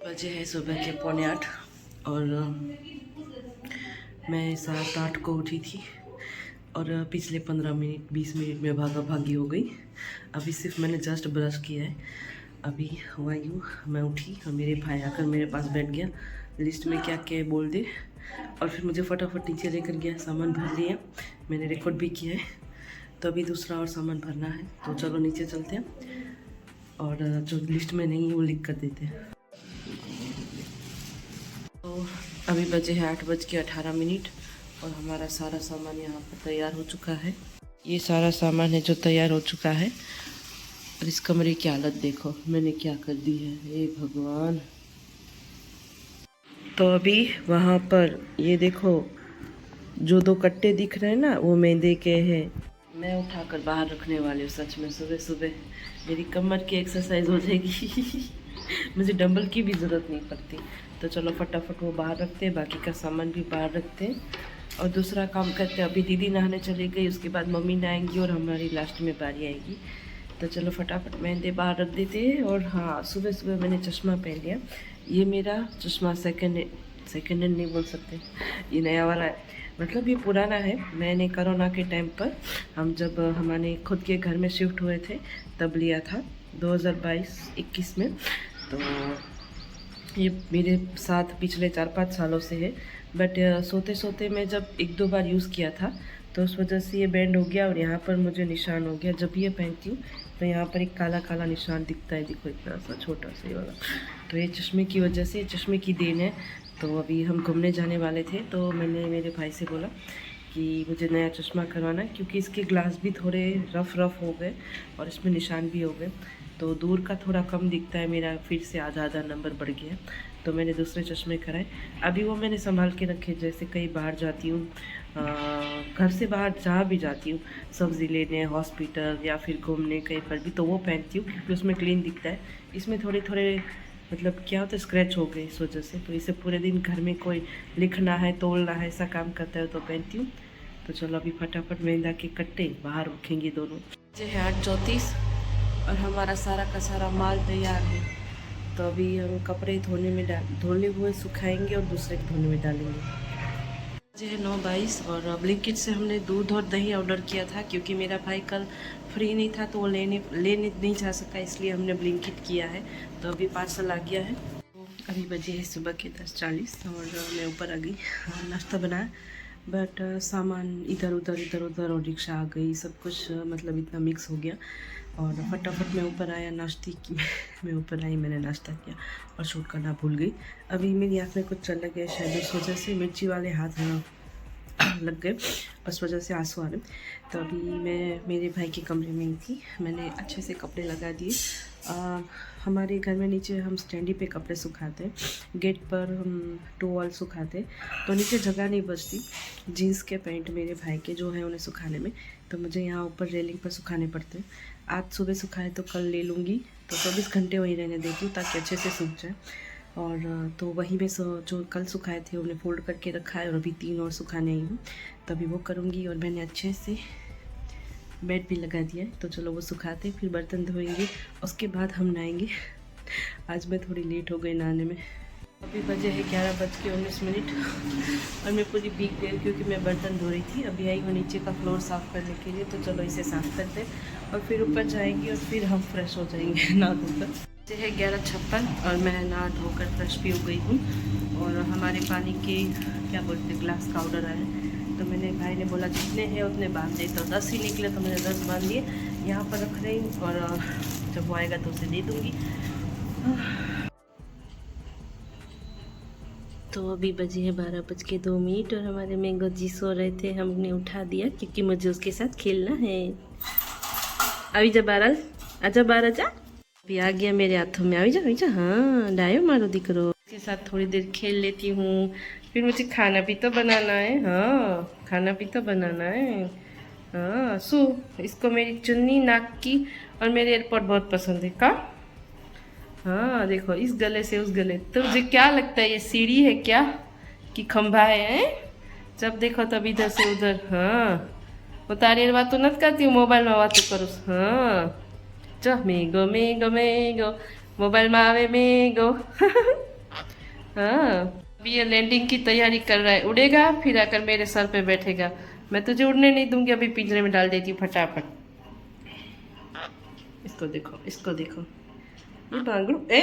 बजे है सुबह के 7:45 और मैं 7-8 को उठी थी और पिछले 15 मिनट 20 मिनट में भागा भागी हो गई। अभी सिर्फ मैंने जस्ट ब्रश किया है। अभी हुआ यूँ, मैं उठी और मेरे भाई आकर मेरे पास बैठ गया, लिस्ट में क्या क्या है बोल दे, और फिर मुझे फटाफट नीचे लेकर गया। सामान भर लिया, मैंने रिकॉर्ड भी किया है, तो अभी दूसरा और सामान भरना है। तो चलो नीचे चलते हैं और जो लिस्ट में नहीं है वो लिख कर देते हैं। तो अभी बजे हैं 8:18 और हमारा सारा सामान यहाँ पर तैयार हो चुका है। ये सारा सामान है जो तैयार हो चुका है। और इस कमरे की हालत देखो मैंने क्या कर दी है, हे भगवान। तो अभी वहाँ पर ये देखो जो 2 कट्टे दिख रहे हैं ना, वो मैदे के हैं। मैं उठाकर बाहर रखने वाली हूँ। सच में सुबह सुबह मेरी कमर की एक्सरसाइज हो जाएगी। मुझे डंबल की भी ज़रूरत नहीं पड़ती। तो चलो फटाफट वो बाहर रखते हैं, बाकी का सामान भी बाहर रखते हैं और दूसरा काम करते हैं। अभी दीदी नहाने चली गई, उसके बाद मम्मी नहाएंगी और हमारी लास्ट में बारी आएगी। तो चलो फटाफट मेहंदी बाहर रख देते हैं। और हाँ, सुबह सुबह मैंने चश्मा पहन लिया। ये मेरा चश्मा सेकेंड हैंड नहीं बोल सकते, ये नया वाला है, मतलब ये पुराना है। मैंने कोरोना के टाइम पर, हम जब हमारे खुद के घर में शिफ्ट हुए थे तब लिया था 2022-21 में। तो ये मेरे साथ पिछले 4-5 सालों से है। बट सोते सोते मैं जब 1-2 बार यूज़ किया था तो उस वजह से ये बैंड हो गया और यहाँ पर मुझे निशान हो गया। जब ये पहनती हूँ तो यहाँ पर एक काला काला निशान दिखता है, देखो इतना सा छोटा सा वाला। तो ये चश्मे की वजह से, चश्मे की देन है। तो अभी हम घूमने जाने वाले थे तो मैंने मेरे भाई से बोला कि मुझे नया चश्मा करवाना है, क्योंकि इसके ग्लास भी थोड़े रफ़ हो गए और इसमें निशान भी हो गए। तो दूर का थोड़ा कम दिखता है, मेरा फिर से आधा नंबर बढ़ गया। तो मैंने दूसरे चश्मे कराए। अभी वो मैंने संभाल के रखे, जैसे कहीं बाहर जाती हूँ, घर से बाहर जहाँ भी जाती हूँ, सब्ज़ी लेने, हॉस्पिटल या फिर घूमने कहीं पर भी, तो वो पहनती हूँ क्योंकि उसमें क्लीन दिखता है। इसमें थोड़े थोड़े मतलब क्या होता है, स्क्रैच हो गए इस वजह से। तो इसे पूरे दिन घर में कोई लिखना है, तोड़ना है, ऐसा काम करता है तो पहनती हूँ। तो चलो अभी फटाफट मेहंदा के कट्टे बाहर रखेंगे दोनों। जो है 8:34 और हमारा सारा का सारा माल तैयार है। तो अभी हम कपड़े धोने हुए सुखाएंगे और दूसरे धोने में डालेंगे। जो है 9:22 और ब्लिंकिट से हमने दूध और दही ऑर्डर किया था, क्योंकि मेरा भाई कल फ्री नहीं था तो वो लेने नहीं जा सका, इसलिए हमने ब्लिंकिट किया है। तो अभी पार्सल आ गया है। अभी बजे है सुबह के 10:40 और मैं ऊपर आ गई, नाश्ता बनाया। बट सामान इधर उधर और रिक्शा आ गई, सब कुछ मतलब इतना मिक्स हो गया। और फटाफट मैं ऊपर आया, नाश्ते की मैं ऊपर आई, मैंने नाश्ता किया और शूट करना भूल गई। अभी मेरी आँख में कुछ चल गया शायद, उस वजह से मिर्ची वाले हाथ लग गए, उस वजह से आंसू आ रहे। तो अभी मैं मेरे भाई के कमरे में ही थी, मैंने अच्छे से कपड़े लगा दिए। हमारे घर में नीचे हम स्टैंडी पे कपड़े सुखाते हैं, गेट पर हम टॉवल सुखाते, तो नीचे जगह नहीं बचती जीन्स के पैंट मेरे भाई के जो है उन्हें सुखाने में। तो मुझे यहाँ ऊपर रेलिंग पर सुखाने पड़ते हैं। आज सुबह सुखाए तो कल ले लूँगी, तो 24 घंटे वहीं रहने देती हूँ ताकि अच्छे से सूख जाए। और तो वहीं में जो कल सुखाए थे उन्हें फोल्ड करके रखा है और अभी 3 और सुखाने आई हूँ, तो अभी वो करूँगी। और मैंने अच्छे से बेड भी लगा दिया है, तो चलो वो सुखाते फिर बर्तन धोएंगे, उसके बाद हम नहाएंगे। आज मैं थोड़ी लेट हो गई नहाने में। अभी बजे है 11:19 और मैं पूरी भीग गई क्योंकि मैं बर्तन धो रही थी। अभी आई हूँ नीचे का फ्लोर साफ़ करने के लिए, तो चलो इसे साफ़ करते हैं और फिर ऊपर जाएंगी और फिर हम फ्रेश हो जाएंगे नहा धोकर। बजे है 11:56 और मैं नहा धोकर फ्रेश भी हो गई हूँ। और हमारे पानी के क्या बोलते हैं ग्लास का ऑर्डर आया है, तो मैंने भाई ने बोला जितने हैं उतने बांध दे, तो 10 ही निकले तो मैंने 10 बांध लिए, यहाँ पर रख रही हूँ और जब वो आएगा तो उसे दे दूँगी। तो अभी बजे है 12:02 और हमारे मैंगो जी सो रहे थे, हमने उठा दिया क्योंकि मुझे उसके साथ खेलना है। अभी जा बारल, आजा बारह जा। अभी आ गया मेरे हाथों में, अभी जा हाँ डायो मारो दिकरो। इसके साथ थोड़ी देर खेल लेती हूँ, फिर मुझे खाना भी तो बनाना है। हाँ खाना भी तो बनाना है। हाँ सू, इसको मेरी चुन्नी, नाक की और मेरे एयरपोर्ट बहुत पसंद है का। हाँ देखो इस गले से उस गले, तो मुझे क्या लगता है ये सीढ़ी है क्या कि खंभा है? जब देखो तब इधर से उधर। हाँ वो तारी बात तो नत करती हूँ, मोबाइल में बात करो। हाँ चो मेगो मेगो मेगो, मोबाइल में आवे मेगो। हाँ, अभी ये लैंडिंग की तैयारी कर रहा है, उड़ेगा फिर आकर मेरे सर पे बैठेगा। मैं तुझे उड़ने नहीं दूंगी, अभी पिंजरे में डाल देती हूँ फटाफट। इसको देखो, इसको देखो, ये बांगड़ू ए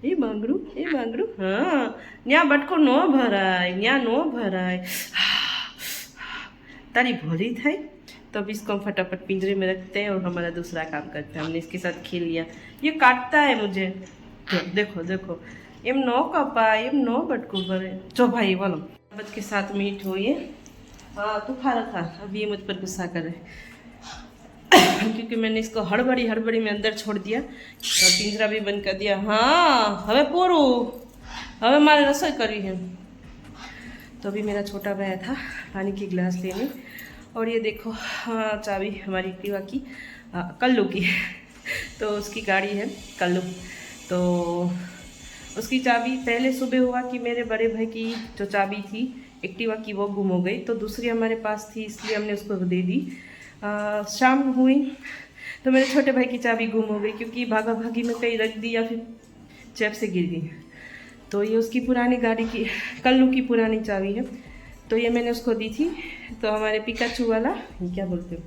ये बांगड़ू हाँ, न्या बटको नो भराय, न्या नो भराय। तारी भरी थाई। तो अब इसको हम फटाफट पिंजरे में रखते हैं और हमारा दूसरा काम करते हैं। हमने इसके साथ खेल लिया, ये काटता है मुझे। देखो देखो, एम नो कपा, एम नो बटको भरे। चो भाई बोलो, बच के 7 मिनट हो ये। हाँ तू खा रखा, अब ये मुझ पर गुस्सा कर रहे क्योंकि मैंने इसको हड़बड़ी में अंदर छोड़ दिया और पिंजरा भी बंद कर दिया। हाँ हमें पोरू, हमें मारे रसोई करी है। तो अभी मेरा छोटा भाई था पानी की गिलास लेने, और ये देखो हाँ चाबी हमारी एक्टिवा की, कल्लू की तो उसकी गाड़ी है कल्लू। तो उसकी चाबी पहले सुबह हुआ कि मेरे बड़े भाई की जो चाबी थी एक्टिवा की वो गुम हो गई, तो दूसरी हमारे पास थी इसलिए हमने उसको दे दी। शाम हुई तो मेरे छोटे भाई की चाबी गुम हो गई, क्योंकि भागा भागी में कहीं रख दी या फिर चैप से गिर गई। तो ये उसकी पुरानी गाड़ी की, कल्लू की पुरानी चाबी है, तो ये मैंने उसको दी थी। तो हमारे पिकाचू वाला, ये क्या बोलते हो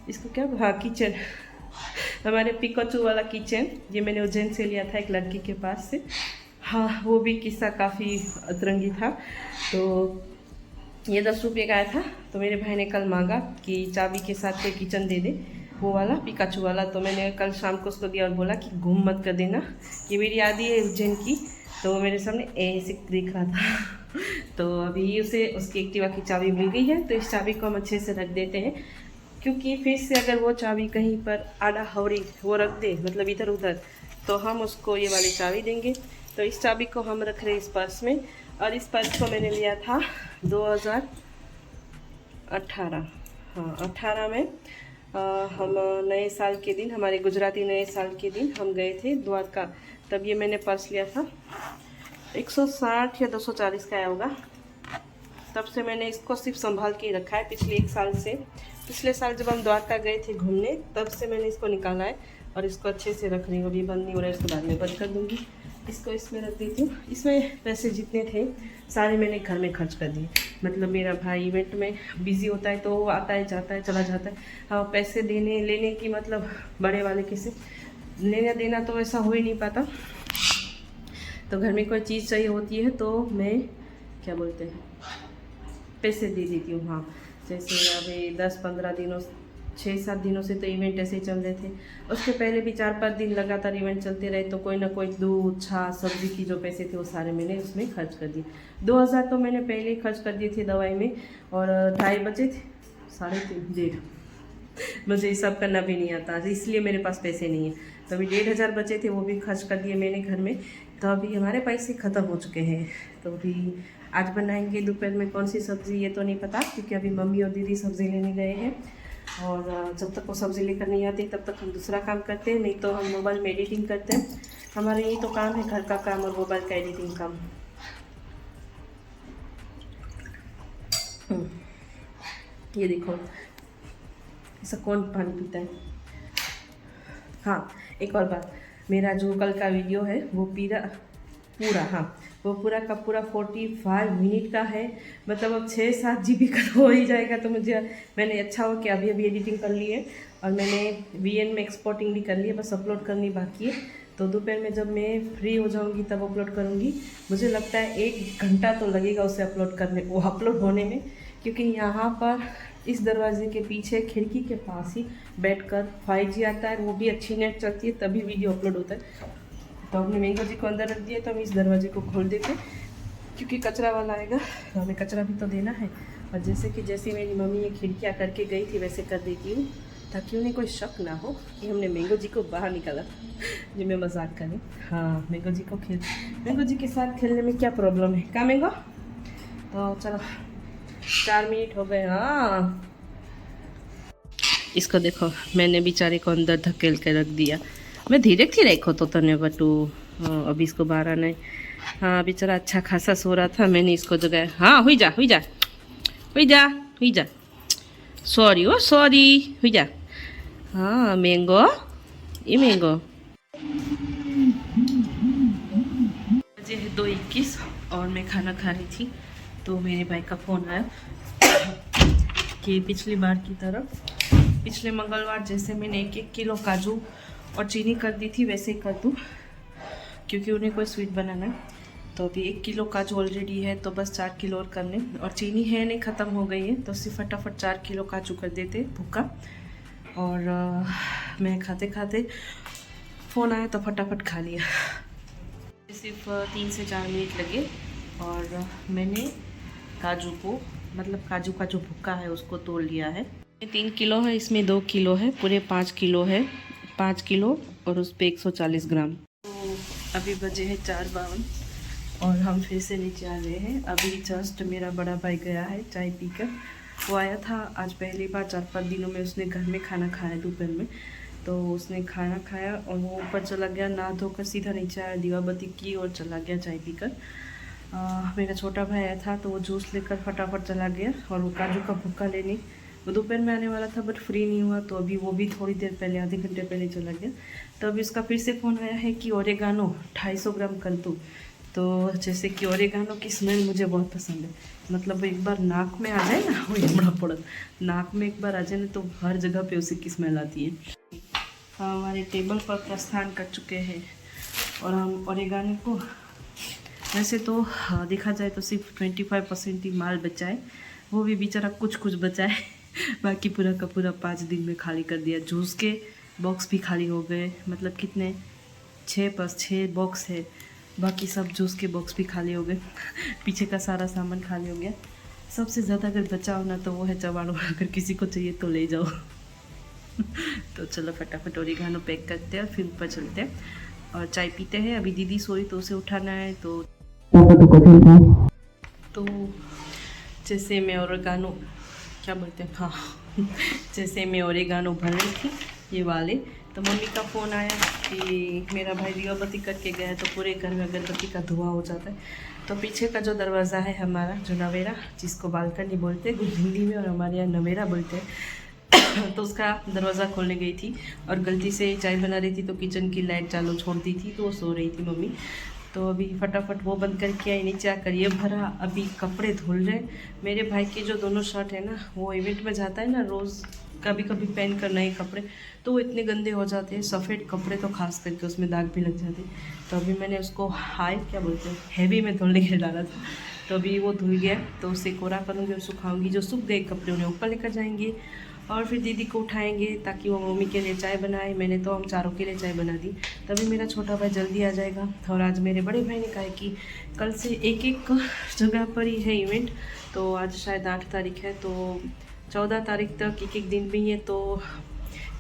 इसको, क्या, हाँ किचन, हमारे पिकाचू वाला किचन ये मैंने उज्जैन से लिया था एक लड़की के पास से। हाँ वो भी किस्सा काफ़ी अतरंगी था। तो ये 10 रुपये का आया था, तो मेरे भाई ने कल मांगा कि चाबी के साथ कोई किचन दे दे, वो वाला पिकाचू वाला। तो मैंने कल शाम को उसको दिया और बोला कि गुम मत कर देना, ये मेरी आदि है उज्जैन की। तो वो मेरे सामने ऐसे देख रहा था तो अभी उसे उसकी एक्टिवा की चाबी मिल गई है, तो इस चाबी को हम अच्छे से रख देते हैं, क्योंकि फिर से अगर वो चाबी कहीं पर आड़ा हवड़ी वो रख दे, मतलब इधर उधर, तो हम उसको ये वाली चाबी देंगे। तो इस चाबी को हम रख रहे हैं इस पर्स में, और इस पर्स को मैंने लिया था 2018, हाँ 18 में। हम नए साल के दिन, हमारे गुजराती नए साल के दिन हम गए थे द्वारका, तब ये मैंने पर्स लिया था। 160 या 240 का आया होगा। तब से मैंने इसको सिर्फ संभाल के ही रखा है, पिछले 1 साल से। पिछले साल जब हम द्वारका गए थे घूमने, तब से मैंने इसको निकाला है और इसको अच्छे से रख रही हूँ। अभी बंद नहीं हो रहा है, इसको बाद में बंद कर दूँगी। इसको इसमें रख देती हूँ। इसमें पैसे जितने थे सारे मैंने घर में खर्च कर दिए। मतलब मेरा भाई इवेंट में बिज़ी होता है तो वो आता है जाता है चला जाता है। हाँ पैसे देने लेने की मतलब बड़े वाले किसी लेना देना तो ऐसा हो ही नहीं पाता। तो घर में कोई चीज़ चाहिए होती है तो मैं क्या बोलते हैं पैसे दे देती हूँ। हाँ जैसे अभी 10-15 दिनों 6-7 दिनों से तो इवेंट ऐसे ही चल रहे थे। उसके पहले भी 4-5 दिन लगातार इवेंट चलते रहे, तो कोई ना कोई दूध छाछ सब्जी की जो पैसे थे वो सारे मैंने उसमें खर्च कर दिए। 2000 तो मैंने पहले ही खर्च कर दिए थे दवाई में, और 2.5 बचे थे, 3.5 मुझे हिसाब करना भी नहीं आता, इसलिए मेरे पास पैसे नहीं है। तो अभी 1500 बचे थे, वो भी खर्च कर दिए मैंने घर में। तो अभी हमारे पैसे ख़त्म हो चुके हैं। तो अभी आज बनाएंगे दोपहर में कौन सी सब्ज़ी ये तो नहीं पता, क्योंकि अभी मम्मी और दीदी सब्ज़ी लेने गए हैं, और जब तक वो सब्ज़ी लेकर नहीं आती तब तक हम दूसरा काम करते हैं, नहीं तो हम मोबाइल में एडिटिंग करते हैं। हमारे यही तो काम है, घर का काम और मोबाइल का एडिटिंग काम। ये देखो ऐसा कौन पानी पीता है। हाँ एक और बात, मेरा जो कल का वीडियो है वो पूरा हाँ वो पूरा का पूरा 45 मिनट का है। मतलब अब 6-7 GB का हो ही जाएगा। तो मैंने अच्छा हो कि अभी एडिटिंग कर ली है, और मैंने VN में एक्सपोर्टिंग भी कर ली है, बस अपलोड करनी बाकी है। तो दोपहर में जब मैं फ्री हो जाऊंगी तब अपलोड करूंगी। मुझे लगता है 1 घंटा तो लगेगा उसे अपलोड होने में, क्योंकि यहाँ पर इस दरवाजे के पीछे खिड़की के पास ही बैठकर 5G आता है, वो भी अच्छी नेट चलती है, तभी वीडियो अपलोड होता है। तो हमने मैंगो जी को अंदर रख दिया, तो हम इस दरवाजे को खोल देते, क्योंकि कचरा वाला आएगा तो हमें कचरा भी तो देना है। और जैसे मेरी मम्मी ये खिड़कियाँ करके गई थी वैसे कर देती हूँ, ताकि उन्हें कोई शक ना हो कि हमने मैंगो जी को बाहर निकाला जी मैं मजाक करें। हाँ मैंगो जी के साथ खेलने में क्या प्रॉब्लम है, क्या मैंगो। तो चलो 4 मिनट हो गए। हाँ इसको देखो, मैंने बेचारे को अंदर धकेल के रख दिया। मैं धीरे रखो तो तने बटू। अभी इसको बाहर आना है। हाँ बेचारा अच्छा खासा सो रहा था, मैंने इसको जगाया। हाँ हुई जा सॉरी हो सॉरी, हुई जा। हाँ मैंगो, ये मैंगो बजे है 2:21 और मैं खाना खा रही थी तो मेरे भाई का फ़ोन आया कि पिछली बार की तरह पिछले मंगलवार जैसे मैंने 1-1 किलो काजू और चीनी कर दी थी वैसे ही कर दूँ, क्योंकि उन्हें कोई स्वीट बनाना है। तो अभी 1 किलो काजू ऑलरेडी है तो बस 4 किलो और करने, और चीनी है नहीं, ख़त्म हो गई है, तो सिर्फ फटाफट 4 किलो काजू कर देते भुक्का। और मैं खाते खाते फ़ोन आया तो फटाफट खा लिया। सिर्फ 3 से 4 मिनट लगे और मैंने काजू को, मतलब काजू का जो भुक्का है उसको तोड़ लिया है। 3 किलो है, इसमें 2 किलो है, पूरे 5 किलो है, 5 किलो और उस पर 140 ग्राम। तो अभी बजे है 4:52 और हम फिर से नीचे आ गए हैं। अभी जस्ट मेरा बड़ा भाई गया है चाय पीकर। वो आया था आज पहली बार 4-5 दिनों में, उसने घर में खाना खाया दोपहर में, तो उसने खाना खाया और वो ऊपर चला गया, नहा धोकर सीधा नीचे आया, दीवा बत्ती की और चला गया चाय पीकर। मेरा छोटा भाई आया था तो वो जूस लेकर फटाफट चला गया, और वो काजू का भुक्का लेने वो दोपहर में आने वाला था बट फ्री नहीं हुआ, तो अभी वो भी थोड़ी देर पहले, आधे घंटे पहले चला गया। तो अभी उसका फिर से फ़ोन आया है कि ओरेगानो 250 ग्राम कर दूँ। तो जैसे कि ओरेगानो की स्मेल मुझे बहुत पसंद है, मतलब एक बार नाक में आ जाए ना, वो बड़ा पड़त नाक में एक बार आ जाए ना तो हर जगह पे उसी की स्मेल आती है। हमारे टेबल पर प्रस्थान कर चुके हैं और हम ओरेगानो को, वैसे तो देखा जाए तो सिर्फ 25% ही माल बचा है, वो भी बेचारा कुछ कुछ बचा है, बाकी पूरा का पूरा 5 दिन में खाली कर दिया। जूस के बॉक्स भी खाली हो गए, मतलब कितने 6 बॉक्स है, बाकी सब जूस के बॉक्स भी खाली हो गए। पीछे का सारा सामान खाली हो गया। सबसे ज़्यादा अगर बचा हो ना तो वो है चवाणू, अगर किसी को चाहिए तो ले जाओ। तो चलो फटाफट ओरिगानो पैक करते हैं और फिर ऊपर चलते हैं और चाय पीते हैं। अभी दीदी सोई तो उसे उठाना है, तो जैसे मैं ओरिगानो क्या बोलते हैं, हाँ जैसे मैं ओरिगानो भर रही थी ये वाले, तो मम्मी का फ़ोन आया कि मेरा भाई दीवाबत्ती करके गया है तो पूरे घर में अगरबत्ती का धुआं हो जाता है। तो पीछे का जो दरवाज़ा है हमारा, जो नवेरा, जिसको बालकनी बोलते हैं हिंदी में और हमारे यहाँ नवेरा बोलते हैं, तो उसका दरवाज़ा खोलने गई थी और गलती से चाय बना रही थी तो किचन की लाइट चालू छोड़ दी थी, तो वो सो रही थी मम्मी। तो अभी फटाफट वो बंद करके आई, नीचे आकर ये भरा, अभी कपड़े धुल रहे। मेरे भाई के जो दोनों शर्ट है ना, वो इवेंट में जाता है ना रोज़, कभी कभी पहन कर नए कपड़े, तो वो इतने गंदे हो जाते हैं, सफ़ेद कपड़े तो खास करके उसमें दाग भी लग जाते हैं। तो अभी मैंने उसको क्या बोलते हैं, हैवी में धुलने के लिए डाला था, तो अभी वो धुल गया, तो उसे कोरा करूँगी और सुखाऊंगी। जो सूख गए कपड़े उन्हें ऊपर लेकर जाएंगे और फिर दीदी को उठाएंगे ताकि वो मम्मी के लिए चाय बनाए। मैंने तो हम चारों के लिए चाय बना दी, तभी मेरा छोटा भाई जल्दी आ जाएगा। और आज मेरे बड़े भाई ने कहा है कि कल से एक जगह पर ही है इवेंट, तो आज शायद 8 तारीख है, तो 14 तारीख तक एक दिन भी है, तो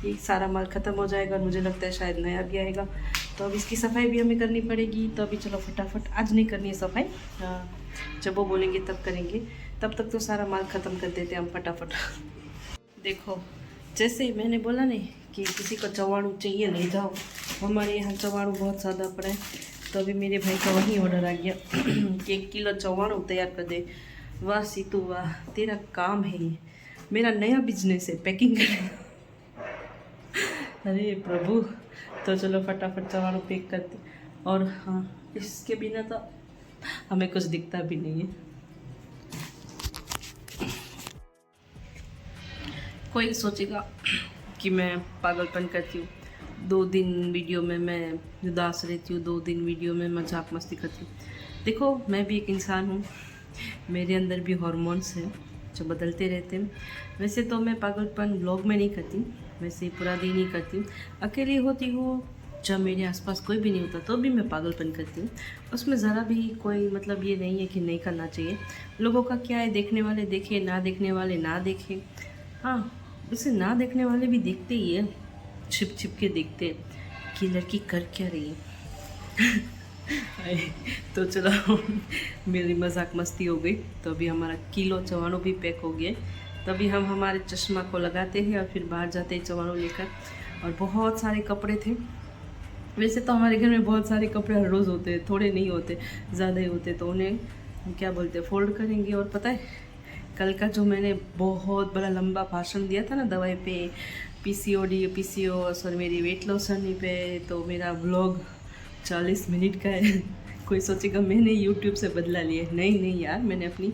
ये सारा माल ख़त्म हो जाएगा और मुझे लगता है शायद नया भी आएगा। तो अब इसकी सफाई भी हमें करनी पड़ेगी, तो अभी चलो फटाफट, आज नहीं करनी है सफाई, जब वो बोलेंगे तब करेंगे, तब तक तो सारा माल ख़त्म कर देते हैं हम फटाफट। देखो जैसे मैंने बोला नहीं कि किसी को चवाणू चाहिए ले जाओ, हमारे यहाँ चवाणू बहुत ज़्यादा पड़ा है, तो अभी मेरे भाई का वही ऑर्डर आ गया कि 1 किलो चवाणू तैयार कर दे। वाह सीतू वाह, तेरा काम है ये, मेरा नया बिजनेस है पैकिंग करना। अरे प्रभु, तो चलो फटाफट चवाणू पैक करते। और हाँ, इसके बिना तो हमें कुछ दिखता भी नहीं है। कोई सोचेगा कि मैं पागलपन करती हूँ, 2 दिन वीडियो में मैं उदास रहती हूँ, 2 दिन वीडियो में मजाक मस्ती करती हूँ। देखो मैं भी एक इंसान हूँ, मेरे अंदर भी हार्मोन्स हैं जो बदलते रहते हैं। वैसे तो मैं पागलपन ब्लॉग में नहीं करती, वैसे पूरा दिन ही करती हूँ। अकेली होती हूँ, जब मेरे आसपास कोई भी नहीं होता तो भी मैं पागलपन करती हूँ। उसमें ज़रा भी कोई मतलब ये नहीं है कि नहीं करना चाहिए। लोगों का क्या है, देखने वाले देखे, ना देखने वाले ना देखें। हाँ, उसे ना देखने वाले भी देखते ही है, छिप छिप के देखते हैं कि लड़की कर क्या रही है। तो चलो मेरी मजाक मस्ती हो गई, तो अभी हमारा किलो चवाणू भी पैक हो गया। तभी हम हमारे चश्मा को लगाते हैं और फिर बाहर जाते हैं चवाणू लेकर। और बहुत सारे कपड़े थे, वैसे तो हमारे घर में बहुत सारे कपड़े हर रोज़ होते हैं, थोड़े नहीं होते, ज़्यादा ही होते, तो उन्हें क्या बोलते हैं, फोल्ड करेंगे। और पता है कल का जो मैंने बहुत बड़ा लंबा भाषण दिया था ना दवाई पे, पीसीओएस और मेरी वेट लॉस जर्नी पे, तो मेरा व्लॉग 40 मिनट का है। कोई सोचेगा मैंने यूट्यूब से बदला लिया। नहीं नहीं यार, मैंने अपनी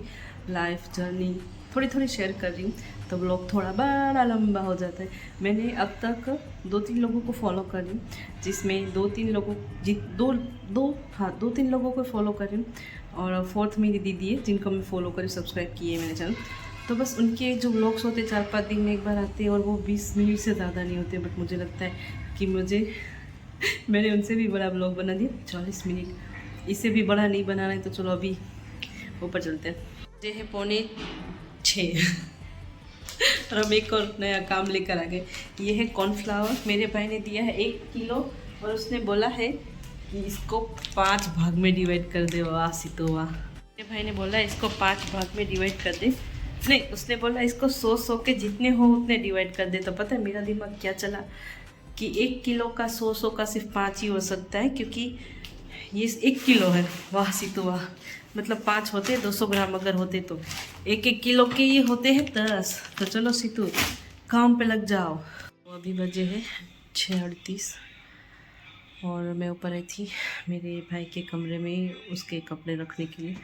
लाइफ जर्नी थोड़ी थोड़ी शेयर कर रही हूँ, तो ब्लॉग थोड़ा बड़ा लंबा हो जाता है। मैंने अब तक 2-3 लोगों को फॉलो कर रही हूँ, जिसमें 2-3 लोगों दो तीन लोगों को फॉलो कर रही हूँ, और फोर्थ मेरी दीदी है जिनको मैं फॉलो कर सब्सक्राइब किए मैंने चैनल। तो बस उनके जो ब्लॉग्स होते 4-5 दिन में एक बार आते हैं, और वो 20 मिनट से ज़्यादा नहीं होते। बट मुझे लगता है कि मैंने उनसे भी बड़ा ब्लॉग बना दिया 40 मिनट। इससे भी बड़ा नहीं बनाना है, तो चलो अभी ऊपर चलते हैं। ये है 5:45 और हम एक और नया काम लेकर आ गए। ये है कॉर्नफ्लावर, मेरे भाई ने दिया है 1 किलो, और उसने बोला है कि इसको 5 भाग में डिवाइड कर दे। वाह सीतो वाह, मेरे भाई ने बोला इसको 5 भाग में डिवाइड कर दे। नहीं, उसने बोला इसको 100 के जितने हो उतने डिवाइड कर दे। तो पता है मेरा दिमाग क्या चला कि 1 किलो का 100 का सिर्फ 5 ही हो सकता है, क्योंकि ये 1 किलो है। वाह सीतो वाह, मतलब 5 होते 200 ग्राम अगर होते तो 1-1 किलो के ये होते हैं 10। तो चलो सीतू काम पे लग जाओ। तो अभी बजे है 6:38 और मैं ऊपर आई थी मेरे भाई के कमरे में उसके कपड़े रखने के लिए।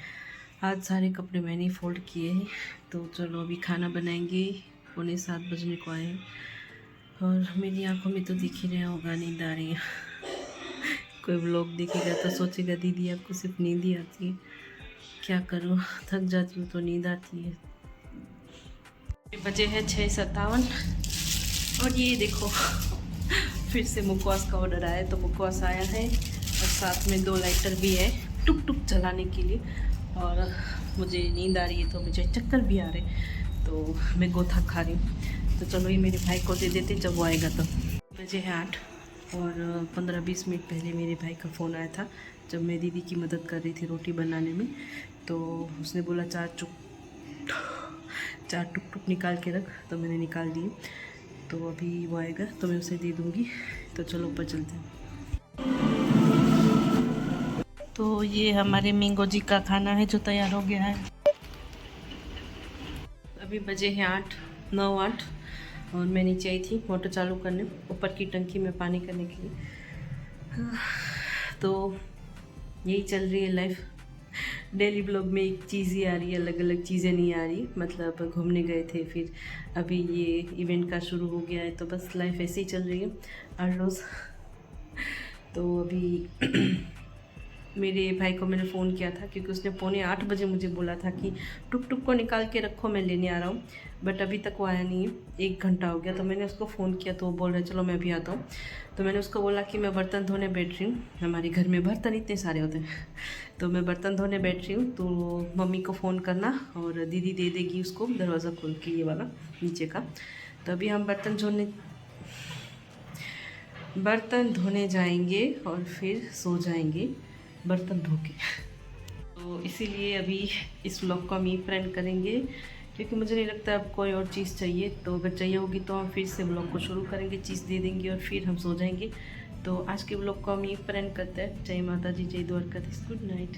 आज सारे कपड़े मैंने ही फोल्ड किए हैं। तो चलो अभी खाना बनाएंगे। 6:45 बजने को आए हैं, और मेरी आंखों में तो दिख ही रहा होगा नींद आ रही है। कोई व्लॉग देखेगा तो सोचेगा दीदी आपको सिर्फ नींद ही आती है। क्या करूँ, थक जाती हूँ तो नींद आती है। बजे है 6:57 और ये देखो फिर से मुखवास का ऑर्डर आया। तो मुखवास आया है, और साथ में 2 लाइटर भी है टुक टुक जलाने के लिए। और मुझे नींद आ रही है, तो मुझे चक्कर भी आ रहे, तो मैं गोथा खा रही हूँ। तो चलो ये मेरे भाई को दे देते जब वो आएगा। तो बजे है 8 और 15-20 मिनट पहले मेरे भाई का फ़ोन आया था, जब मैं दीदी की मदद कर रही थी रोटी बनाने में। तो उसने बोला 4 टुक टुक निकाल के रख, तो मैंने निकाल दिए। तो अभी वो आएगा तो मैं उसे दे दूँगी। तो चलो ऊपर चलते हैं। तो ये हमारे मिंगो जी का खाना है जो तैयार हो गया है। अभी बजे हैं 9-8 और मैं नीचे आई थी मोटर चालू करने, ऊपर की टंकी में पानी करने के लिए। तो यही चल रही है लाइफ। डेली ब्लॉग में एक चीज़ ही आ रही है, अलग अलग चीज़ें नहीं आ रही। मतलब घूमने गए थे, फिर अभी ये इवेंट का शुरू हो गया है, तो बस लाइफ ऐसे ही चल रही है हर रोज़। तो अभी मेरे भाई को मैंने फ़ोन किया था, क्योंकि उसने 7:45 बजे मुझे बोला था कि टुक टुक को निकाल के रखो, मैं लेने आ रहा हूँ। बट अभी तक वो आया नहीं है, 1 घंटा हो गया। तो मैंने उसको फ़ोन किया तो वो बोल रहे चलो मैं भी आता हूँ। तो मैंने उसको बोला कि मैं बर्तन धोने बैठ रही हूँ, हमारे घर में बर्तन इतने सारे होते हैं। तो मैं बर्तन धोने बैठ रही हूँ, तो मम्मी को फ़ोन करना और दीदी दे देगी उसको दरवाज़ा खोल के, ये वाला नीचे का। तो अभी हम बर्तन धोने जाएंगे और फिर सो जाएंगे बर्तन धो के। तो इसीलिए अभी इस व्लॉग को हम यहीं फ्रेंड करेंगे, क्योंकि मुझे नहीं लगता अब कोई और चीज़ चाहिए। तो अगर चाहिए होगी तो हम फिर से व्लॉग को शुरू करेंगे, चीज़ दे देंगे और फिर हम सो जाएंगे। तो आज के व्लॉग को हम यहीं फ्रेंड करते हैं। जय माता जी, जय द्वारकाधीश, गुड नाइट।